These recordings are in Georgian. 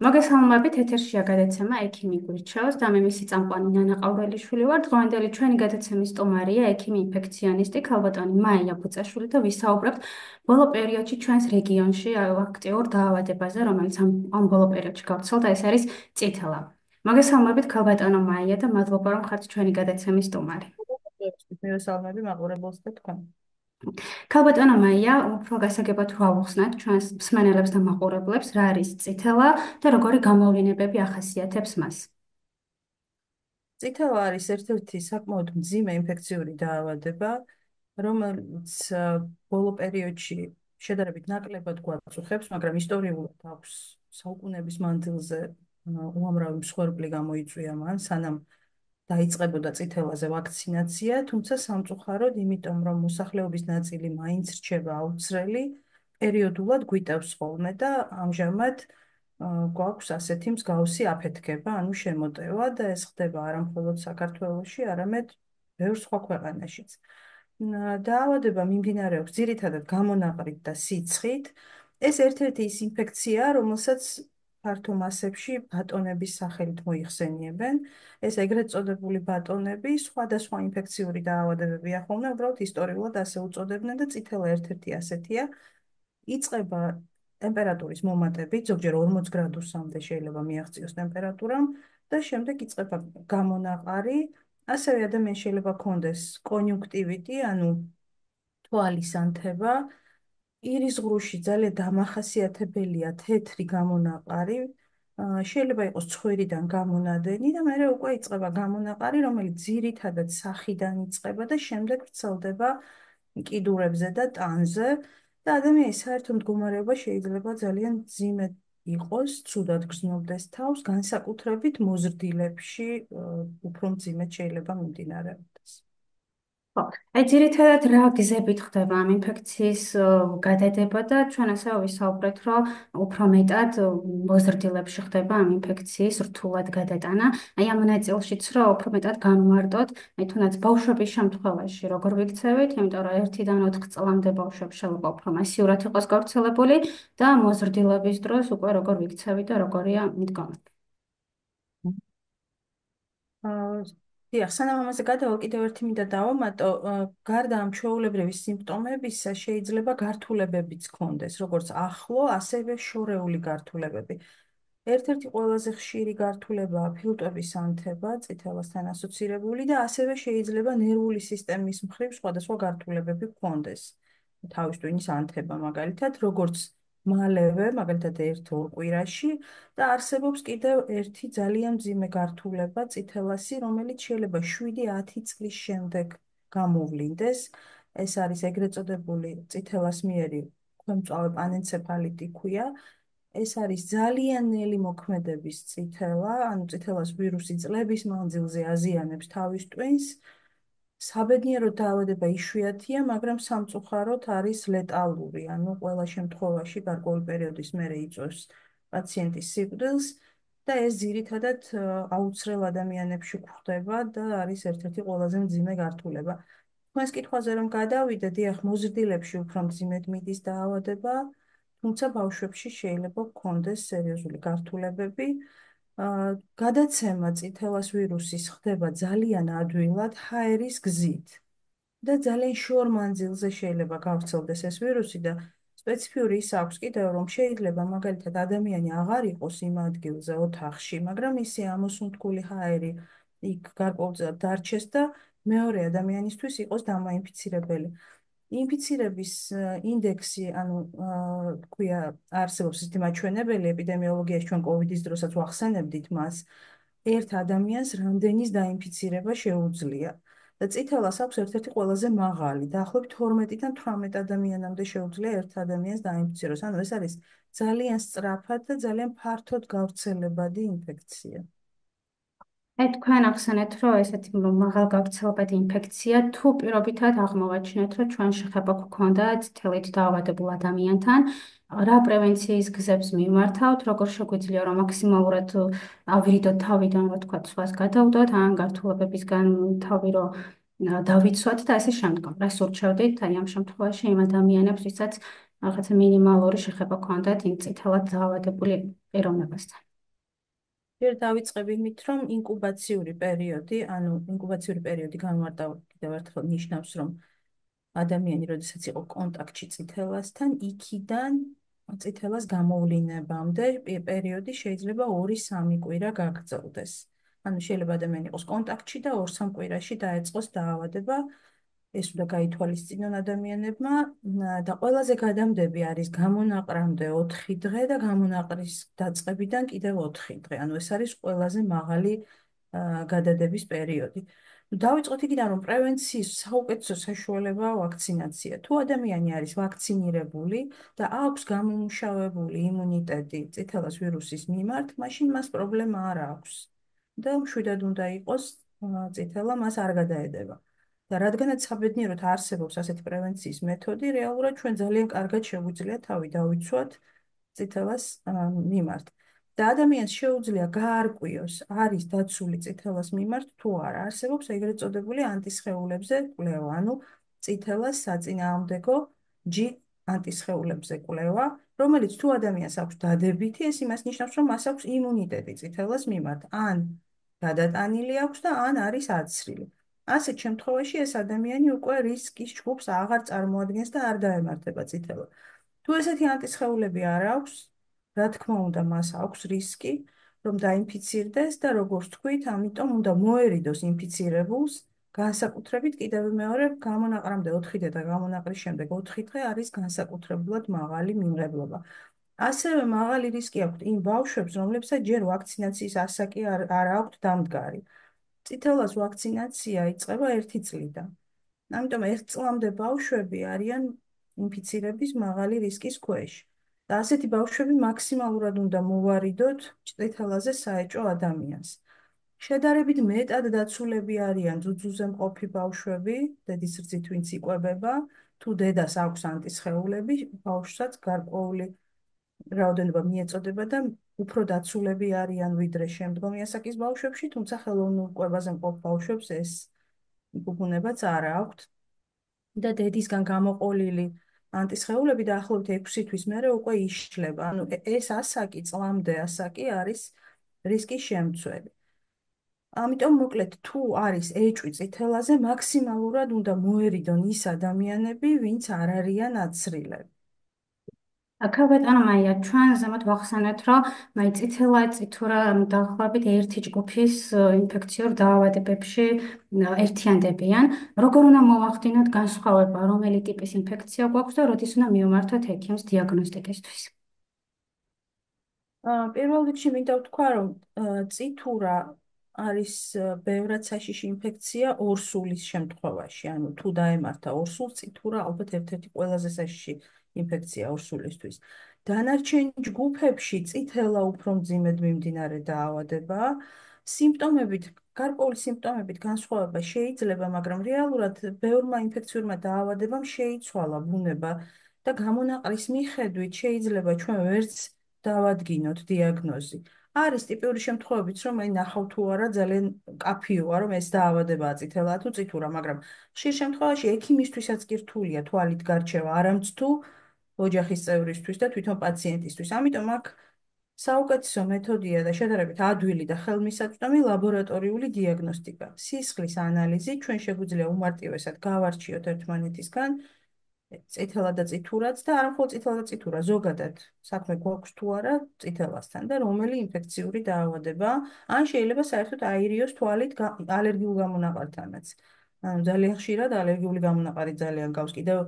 მოგესალმებით, ეთერშია გადაცემა „ექიმი გვირჩევს“ და მე მისი წამყვანი ნანა ყავრელიშვილი ვარ. დღევანდელი ჩვენი გადაცემის სტუმარია ექიმი ინფექციონისტი ქალბატონი მაია ბუწაშვილი და ვისაუბრებთ ბოლო პერიოდში ჩვენს რეგიონში აქტიურ დაავადებაზე, რომელიც ამ ბოლო პერიოდში გავრცელდა, ეს არის წითელა. მოგესალმებით, ქალბატონო მაია და მადლობა, რომ ხართ ჩვენი გადაცემის სტუმარი. მივესალმები მაყურებელს და თქვენ. ქალბატონო მაია, უფრო გასაგებად რო ავუხსნათ ჩვენს მსმენელებს და მაყურებლებს, რა არის წითელა და როგორი გამოვლენებები ახასიათებს მას. წითელა არის ერთ-ერთი საკმაოდ მძიმე ინფექციური დაავადება, რომელიც ბოლო პერიოდში შედარებით ნაკლებად გვაწუხებს, მაგრამ ისტორიულად აქვს საუკუნეების მანძილზე უამრავი მსხვერპლი გამოიწვია მან, სანამ დაიწყებოდა წითელაზე ვაქცინაცია, თუმცა სამწუხაროდ, იმიტომ რომ მოსახლეობის ნაწილი მაინც რჩება აუცრელი, პერიოდულად გვიტევს ხოლმე და ამჟამად გვაქვს ასეთი მსგავსი აფეთქება, ანუ შემოტევა და ეს ხდება არა მხოლოდ საქართველოში, არამედ ბევრ სხვა ქვეყანაშიც. დაავადება მიმდინარეობს ძირითადად გამონაყრით და სიცხით. ეს ერთ-ერთი ის ინფექციაა, რომელსაც ფართო მასებში ბატონების სახელით მოიხსენიებენ. ეს ეგრეთ წოდებული ბატონები სხვადასხვა ინფექციური დაავადებებია ხოლმე, უბრალოდ ისტორიულად ასე უწოდებდნენ და წითელა ერთ-ერთი ასეთია. იწყება ტემპერატურის მომატებით, ზოგჯერ 40 გრადუსამდე შეიძლება მიაღწიოს ტემპერატურამ და შემდეგ იწყება გამონაყარი. ასევე ადამიანს შეიძლება ჰქონდეს კონიუნქტივიტი, ანუ თვალის ანთება. ირის ღრუში ძალიან დამახასიათებელია თეთრი გამონაყარი. შეიძლება იყოს ცხვირიდან გამონადენი და მერე უკვე იწყება გამონაყარი, რომელიც ძირითადად სახიდან იწყება და შემდეგ ვრცელდება კიდურებზე და ტანზე. და ადამიანის საერთო მდგომარეობა შეიძლება ძალიან მძიმე იყოს, ცუდად გრძნობდეს თავს, განსაკუთრებით მოზრდილებში უფრო მძიმედ შეიძლება მიმდინარეობდეს. ხო, აი ძირითადად რა გზებით ხდება ამ ინფექციის გადადება და ჩვენ ასევე ვისაუბრეთ, რომ უფრო მეტად მოზრდილებში ხდება ამ ინფექციის რთულად გადატანა. აი ამ ნაწილშიც რომ უფრო მეტად განვარტოთ, აი თუნდაც ბავშვების შემთხვევაში როგორ ვიქცევით, იმიტომ რომ 1-დან 4 წლამდე ბავშვებს შეიძლება უფრო მასიურად იყოს გავრცელებული და მოზრდილების დროს უკვე როგორ ვიქცევით და როგორია მიდგომა. აა, დიახ, სანამ ამაზე გადავალ, კიდევ ერთი მინდა დავამატო, გარდა ამ ჩვეულებრივი სიმპტომებისა, შეიძლება გართულებებიც ჰქონდეს, როგორც ახლო, ასევე შორეული გართულებები. ერთ-ერთი ყველაზე ხშირი გართულებაა ფილტვების ანთება, წითელასთან ასოცირებული და ასევე შეიძლება ნერვული სისტემის მხრივ სხვადასხვა გართულებები ჰქონდეს. თავის ტვინის ანთება მაგალითად, როგორც მალევე, მაგალითად 1-2 კვირაში და არსებობს კიდევ ერთი ძალიან მძიმე გართულება, წითელასი, რომელიც შეიძლება 7-10 წლის შემდეგ გამოვლინდეს. ეს არის ეგრეთ წოდებული წითელასმიერი ქვემწვალე პანენცეფალიტი ქვია. ეს არის ძალიან ნელი მოქმედების წითელა, ანუ წითელას ვირუსი წლების მანძილზე აზიანებს თავის ტვინს. საბედნიეროდ დაავადება იშვიათია, მაგრამ სამწუხაროდ არის ლეტალური, ანუ ყველა შემთხვევაში გარკვეული პერიოდის მერე იწვევს პაციენტის სიკვდილს და ეს ძირითადად აუცრელ ადამიანებში გვხდება და არის ერთ-ერთი ყველაზე მძიმე გართულება. თქვენს კითხვაზე რომ გადავიდე, დიახ, მოზრდილებში უფრო მძიმედ მიდის დაავადება, თუმცა ბავშვებში შეიძლება გქონდეს სერიოზული გართულებები. გადაცემა წითელას ვირუსის ხდება ძალიან ადვილად ჰაერის გზით და ძალიან შორ მანძილზე შეიძლება გავრცელდეს ეს ვირუსი და სპეციფიური ის აქვს კიდევ, რომ შეიძლება მაგალითად ადამიანი აღარ იყოს იმ ადგილზე ოთახში, მაგრამ ისი ამოსუნთქული ჰაერი იქ გარკვეულწილად დარჩეს და მეორე ადამიანისთვის იყოს დამაინფიცირებელი. ინფიცირების ინდექსი, ანუ თქვია, არსებობს ისეთი მაჩვენებელი ეპიდემიოლოგიაში, ჩვენ კოვიდის დროსაც ვახსენებდით მას, ერთ ადამიანს რამდენის დაინფიცირება შეუძლია. და წითელას აქვს ერთ-ერთი ყველაზე მაღალი, დაახლოებით 12-დან 18 ადამიანამდე შეუძლია ერთ ადამიანს დაინფიციროს. ანუ ეს არის ძალიან სწრაფად და ძალიან ფართოდ გავრცელებადი ინფექცია. აი თქვენ ახსენეთ, რომ ესეთი მაღალგავრცელებადი ინფექცია თუ პირობითად აღმოვაჩინეთ, რომ ჩვენ შეხება გქონდა წითელით დაავადებულ ადამიანთან, რა პრევენციის გზებს მიმართავთ, როგორ შეგვიძლია რომ მაქსიმალურად ავირიდოთ თავიდან, რა თქვა, სხვას გადავდოთ, ან გართულებებისგან თავი რომ დავიცვათ და ასე შემდგომ. რას ურჩევდით აი ამ შემთხვევაში იმ ადამიანებს, ვისაც რაღაცა მინიმალური შეხება ჰქონდათ იმ წითელად დაავადებული პიროვნებასთან. ჯერ დავიწყებ იმით, რომ ინკუბაციური პერიოდი განმარტავ კიდევ ერთხელ ნიშნავს, რომ ადამიანი, როდესაც იყო კონტაქტში წითელასთან, იქიდან წითელას გამოვლინებამდე პერიოდი შეიძლება 2-3 კვირა გაგრძელდეს. ანუ შეიძლება ადამიანი იყოს კონტაქტში და 2-3 კვირაში დაეწყოს დაავადება. ეს უნდა გაითვალისწინონ ადამიანებმა და ყველაზე გადამდები არის გამონაყრამდე 4 დღე და გამონაყრის დაწყებიდან კიდევ 4 დღე. ანუ ეს არის ყველაზე მაღალი გადადების პერიოდი. დავიწყოთ იქიდან, რომ პრევენციის საუკეთესო საშუალებაა ვაქცინაცია. თუ ადამიანი არის ვაქცინირებული და აქვს გამომუშავებული იმუნიტეტი წითელას ვირუსის მიმართ, მაშინ მას პრობლემა არ აქვს და მშვიდად უნდა იყოს წითელა მას არ გადაედება. და რადგანაც საბედნიეროდ არსებობს ასეთი პრევენციის მეთოდი, რეალურად ჩვენ ძალიან კარგად შეგვიძლია თავი დავიცვათ წითელას მიმართ. და ადამიანს შეუძლია გაარკვიოს, არის დაცული წითელას მიმართ თუ არა. არსებობს ეგრეთ წოდებული ანტისხეულებზე კვლევა, ანუ წითელას საწინააღმდეგო G ანტისხეულებზე კვლევა, რომელიც თუ ადამიანს აქვს დადებითი, ეს იმას ნიშნავს, რომ მას აქვს იმუნიტეტი წითელას მიმართ, ან გადატანილი აქვს და ან არის აცრილი. ასეთ შემთხვევაში ეს ადამიანი უკვე რისკის ჯგუფს აღარ წარმოადგენს და არ დაემართება წითელად. თუ ესეთი ანტისხეულები არ აქვს, რა თქმა უნდა, მას აქვს რისკი, რომ დაინფიცირდეს და როგორც თქვით, ამიტომ უნდა მოერიდოს ინფიცირებულს, განსაკუთრებით კიდევ მეორე გამონაყრამდე 4 დღე და გამონაყრის შემდეგ 4 დღე არის განსაკუთრებულად მაღალი მიმღებლობა. ასევე მაღალი რისკი აქვს იმ ბავშვებს, რომლებსაც ჯერ ვაქცინაციის ასაკი არ აქვთ დამდგარი. წითელას ვაქცინაცია იწყება 1 წლიდან. ამიტომ 1 წლამდე ბავშვები არიან ინფიცირების მაღალი რისკის ქვეშ. და ასეთი ბავშვები მაქსიმალურად უნდა მოვარიდოთ წითელაზე საეჭვო ადამიანს. შედარებით მეტად დაცულები არიან ძუძუზე მყოფი ბავშვები, დედის რძით ვინც იკვებება, თუ დედას აქვს ანტისხეულები, ბავშვსაც გარკვეული რაოდენობა მიეწოდება და უფრო დაცულები არიან ვიდრე შემდგომი ასაკის ბავშვებში, თუმცა ხელოვნურ კვებაზე მყოფ ბავშვებს ეს ბუბუნებაც არ აქვთ და დედისგან გამოყოლილი ანტისხეულები დაახლოებით 6 თვის მერე უკვე იშლება. ანუ ეს ასაკი, წლამდე ასაკი არის რისკის შემცველი. ამიტომ მოკლედ თუ არის ეჭვი წითელაზე, მაქსიმალურად უნდა მოერიდონ ის ადამიანები, ვინც არ არიან აცრილები. აქაბეთანო მაია ჩვენ ზემოთ ვახსენეთ, რომ მაი წითელა წითურა დაახლოებით ერთი ჯგუფის ინფექციურ დაავადებებში ერთიანდებიან. როგორ უნდა მოვახდინოთ განსხვავება, რომელი ტიპის ინფექცია გვაქვს და როდის უნდა მივმართოთ ექიმს დიაგნოსტიკისთვის? პირველ რიგში მინდა ვთქვა, რომ წითურა არის ბევრად საშიში ინფექცია ორსულის შემთხვევაში. ანუ თუ დაემართა ორსულს, წითურა ალბათ ერთ-ერთი ყველაზე საშიში ინფექცია ორსულისთვის. დანარჩენ ჯგუფებში წითელა უფრო მძიმედ მიმდინარე დაავადებაა. სიმპტომებით, გარკვეული სიმპტომებით განსხვავება შეიძლება, მაგრამ რეალურად ბევრმა ინფექციურმა დაავადებამ შეიცვალა ბუნება და გამონაყრის მიხედვით შეიძლება ჩვენ ვერც დავადგინოთ დიაგნოზი. არის ტიპიური შემთხვევებიც, რომ აი ნახავ თუ არა ძალიან კაფიოა, რომ ეს დაავადებაა წითელა თუ წითურა, მაგრამ ხშირ შემთხვევაში ექიმისთვისაც კი რთულია თვალით გარჩევა, არამც თუ ოჯახის წევრისთვის და თვითონ პაციენტისთვის. ამიტომ აქ საუკეთესო მეთოდია და შედარებით ადვილი და ხელმისაწვდომი ლაბორატორიული დიაგნოსტიკა. სისხლის ანალიზი ჩვენ შეგვიძლია უმარტივესად გავარჩიოთ ერთმანეთისგან წითელა და წითურაც და არ მხოლოდ წითელა და წითურა, ზოგადად საქმე გვაქვს თუ არა წითელასთან და რომელი ინფექციური დაავადება, ან შეიძლება საერთოდ აირიოს თვალით ალერგიულ გამონაყართანაც. ანუ ძალიან ხშირად ალერგიული გამონაყარი ძალიან გავს. კიდევ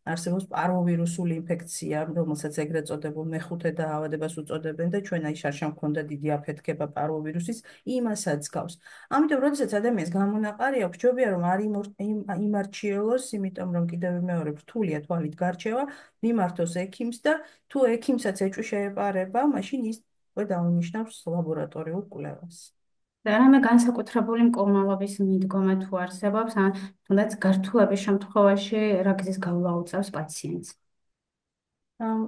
არსებობს პარვოვირუსული ინფექცია, რომელსაც ეგრეთ წოდებულ მეხუთე დაავადებას უწოდებენ და ჩვენ აი შარშან მქონდა დიდი აფეთქება პარვოვირუსის, იმასაც გავს. ამიტომ, როდესაც ადამიანს გამონაყარი აქვს, ჯობია რომ არ იმარჩიელოს, იმიტომ რომ კიდევ მეორე რთულია თვალით გარჩევა, მიმართოს ექიმს და თუ ექიმსაც ეჭვი შეეპარება, მაშინ ის უკვე დაუნიშნავს ლაბორატორიულ კვლევას. და რამე განსაკუთრებული მკურნალობის მიდგომა თუ არსებობს, ან თუნდაც გართულების შემთხვევაში რა გზის გავლა უწევს პაციენტს? ამ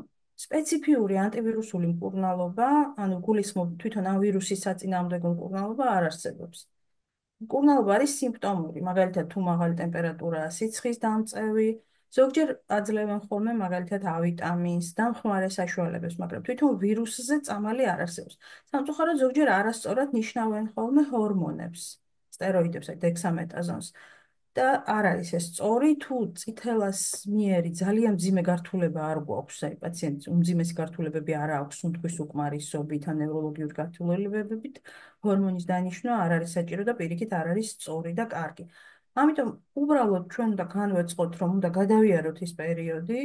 სპეციფიური ანტივირუსული მკურნალობა, ანუ გულისხმობ თვითონ ამ ვირუსის საწინააღმდეგო მკურნალობა არ არსებობს. მკურნალობა არის სიმპტომური, მაგალითად თუ მაღალი ტემპერატურაა, სიცხის დამწევი, ზოგჯერ აძლევენ ხოლმე მაგალითად ავიტამინს, დამხმარე საშუალებებს, მაგრამ თვითონ ვირუსზე წამალი არ არსებობს. სამწუხაროდ ზოგჯერ არასწორად ნიშნავენ ხოლმე ჰორმონებს, სტეროიდებს, დექსამეტაზონს. და არ არის ეს სწორი, თუ წითელას მიერი ძალიან მძიმე გართულება არ გვაქვს, აი პაციენტს უმძიმესი გართულებები არ აქვს, სუნთქვის უკმარისობით ან ნევროლოგიური გართულებებით, ჰორმონის დანიშვნა არ არის საჭირო და პირიქით არ არის სწორი და კარგი. ამიტომ უბრალოდ ჩვენ უნდა განვეწყოთ, რომ უნდა გადავიაროთ ის პერიოდი,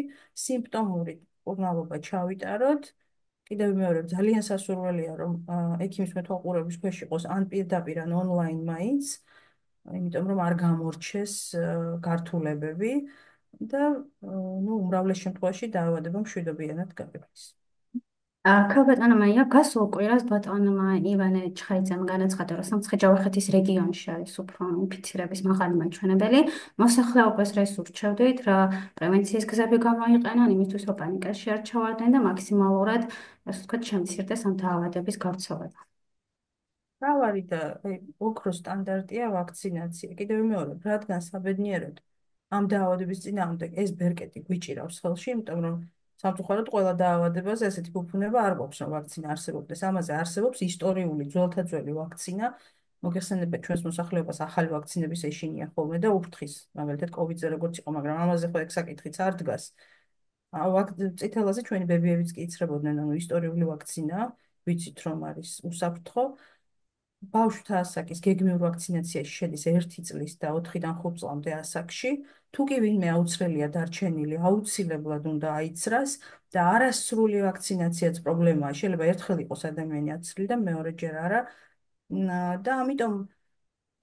სიმპტომური მკურნალობა ჩავიტაროთ. კიდევ მეორე, ძალიან სასურველია, რომ ექიმის მეთვალყურების ქვეშ იყოს ან პირდაპირ, ან ონლაინ მაინც, იმიტომ რომ არ გამორჩეს გართულებები და ნუ უმრავლეს შემთხვევაში დაავადება მშვიდობიანად გაივლის. ქალბატონო მაია, გასულ კვირას ბატონმა ივანე ჩხაიძემ განაცხადა, რომ სამცხე-ჯავახეთის რეგიონში არის უფრო ინფიცირების მაღალი მაჩვენებელი. მოსახლეობას რას ურჩევდით, რა პრევენციის გზები გამოიყენონ, იმისთვის, რომ პანიკაში არ ჩავარდნენ და მაქსიმალურად, ასე ვთქვათ, შემცირდეს ამ დაავადების გავრცელება. მრავალი და ოქროს სტანდარტია ვაქცინაცია. კიდევ მეორე, რადგან საბედნიეროდ ამ დაავადების წინააღმდეგ ეს ბერკეტი გვიჭირავს ხელში, იმიტომ რომ სამწუხაროდ ყველა დაავადებაზე ესეთი ფუფუნება არ გვაქვს, რომ ვაქცინა არსებობდეს. ამაზე არსებობს ისტორიული ძველთა ძველი ვაქცინა. მოგეხსენებათ ჩვენს მოსახლეობას ახალი ვაქცინების ეშინია ხოლმე და უფრთხის, მაგალითად COVID-ზე როგორც იყო, მაგრამ ამაზე ხო ეგ საკითხიც არ დგას. წითელაზე ჩვენი ბებიებიც კი იცრებოდნენ, ანუ ისტორიული ვაქცინა, ვიცით რომ არის უსაფრთხო. ბავშვთა ასაკის გეგმიურ ვაქცინაციაში შედის 1 წლის და 4-დან 5 წლამდე ასაკში. თუ კი ვინმე აუცილებლია დარჩენილი, აუცილებლად უნდა აიცრას და არასრული ვაქცინაციაც პრობლემაა. შეიძლება ერთხელ იყოს ადამიანი აცრილი და მეორეჯერ არა. და ამიტომ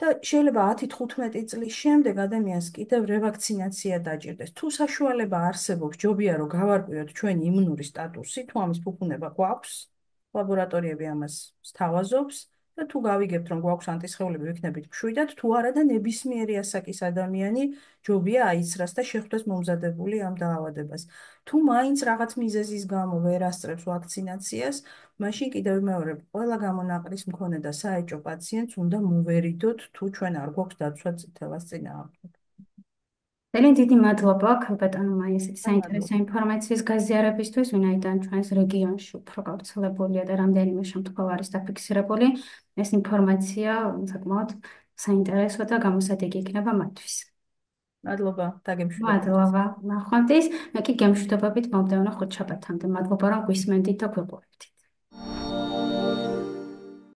და შეიძლება 10-15 წლის შემდეგ ადამიანს კიდევ რევაქცინაცია დაჭირდეს. თუ საშუალება არსებობს, ჯობია რომ გავარკვიოთ ჩვენი იმუნური სტატუსი, თუ ამის ფუფუნება გვაქვს, ლაბორატორიები ამას სთავაზობს და თუ გავიგებთ, რომ გვაქვს ანტისხეულები, ვიქნებით მშვიდად, თუ არა და ნებისმიერი ასაკის ადამიანი ჯობია აიცრას და შეხვდეს მომზადებული ამ დაავადებას. თუ მაინც რაღაც მიზეზის გამო ვერ ასწრებს ვაქცინაციას, მაშინ კიდევ მეორე, ყველა გამონაყრის მქონე და საეჭო პაციენტს უნდა მოვერიდოთ, თუ ჩვენ არ გვაქვს დაცვა წითელას წინააღმდეგ. ძალიან დიდი მადლობა ქალბატონო მაია ესეთი და საინტერესო მადლობა. ინფორმაციის გაზიარებისთვის, ვინაიდან ჩვენს რეგიონში უფრო გავრცელებულია და რამდენიმე შემთხვევა არის დაფიქსირებული. ეს ინფორმაცია საკმაოდ საინტერესო და გამოსადეგი იქნება მათთვის. მადლობა დაგემშვიდობებით. მადლობა. ნახვამდის, მე კი გემშვიდობებით მომდევნო ხუთშაბათამდე. მადლობა რომ გვისმენდით და გვიყურებთ.